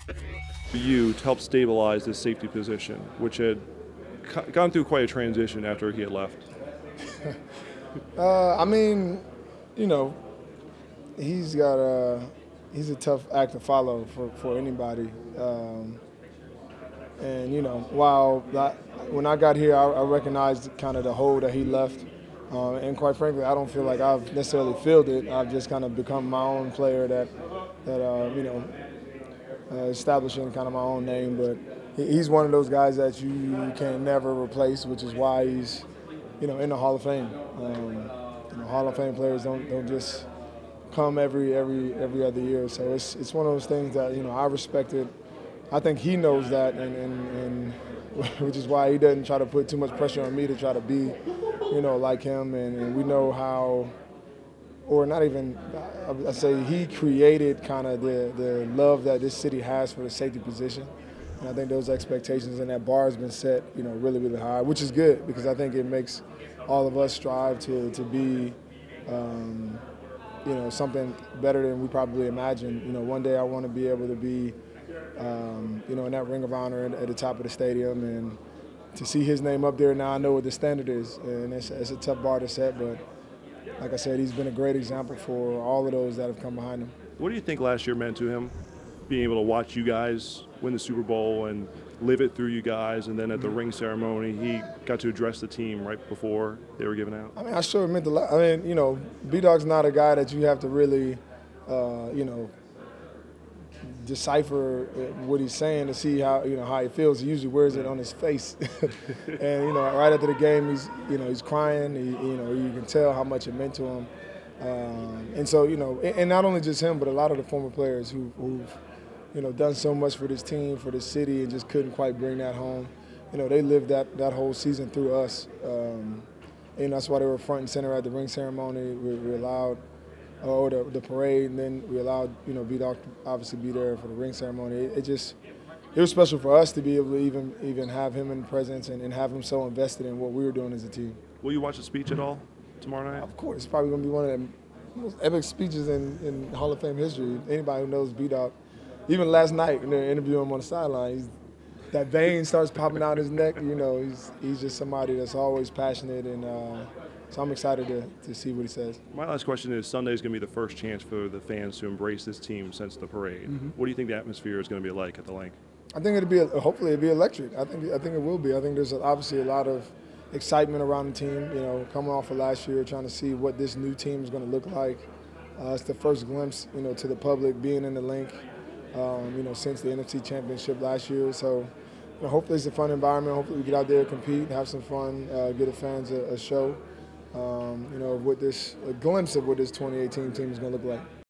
For you to help stabilize this safety position, which had gone through quite a transition after he had left? I mean, you know, he's got he's a tough act to follow for anybody. And while when I got here, I recognized kind of the hole that he left. And quite frankly, I don't feel like I've necessarily filled it. I've just kind of become my own player that establishing kind of my own name. But he's one of those guys that you can never replace, which is why he's in the Hall of Fame. Hall of Fame players don't just come every other year. So it's one of those things that I respected. I think he knows that, and which is why he doesn't try to put too much pressure on me to try to be, like him. And we know how, or not even, I say he created kind of the love that this city has for the safety position. And I think those expectations and that bar has been set, really, really high, which is good because I think it makes all of us strive to be, something better than we probably imagined. One day I want to be able to be, in that ring of honor at the top of the stadium, and to see his name up there now, I know what the standard is, and it's a tough bar to set. But like I said, he's been a great example for all of those that have come behind him. What do you think last year meant to him, being able to watch you guys win the Super Bowl and live it through you guys, and then at the ring ceremony, he got to address the team right before they were given out? I mean, I sure meant a lot. I mean, B-Dog's not a guy that you have to really, decipher what he's saying to see how how he feels. He usually wears it on his face, and right after the game, he's crying. You can tell how much it meant to him, and so and not only just him, but a lot of the former players who've done so much for this team, for this city, and just couldn't quite bring that home. They lived that whole season through us, and that's why they were front and center at the ring ceremony. We allowed. Or the parade, and then we allowed B-Dog to obviously be there for the ring ceremony. It was special for us to be able to even have him in presence and have him so invested in what we were doing as a team. Will you watch the speech at all tomorrow night? Of course, it's probably going to be one of the most epic speeches in Hall of Fame history. Anybody who knows B-Dog, even last night when they interviewed him on the sideline, that vein starts popping out his neck. He's just somebody that's always passionate, and so I'm excited to see what he says. My last question is, Sunday is going to be the first chance for the fans to embrace this team since the parade. What do you think the atmosphere is going to be like at the link? I think hopefully it'll be electric. I think it will be. I think there's obviously a lot of excitement around the team. Coming off of last year, trying to see what this new team is going to look like. It's the first glimpse, to the public being in the link, since the NFC Championship last year. So, hopefully it's a fun environment. Hopefully we get out there, compete, have some fun, give the fans a show. A glimpse of what this 2018 team is going to look like.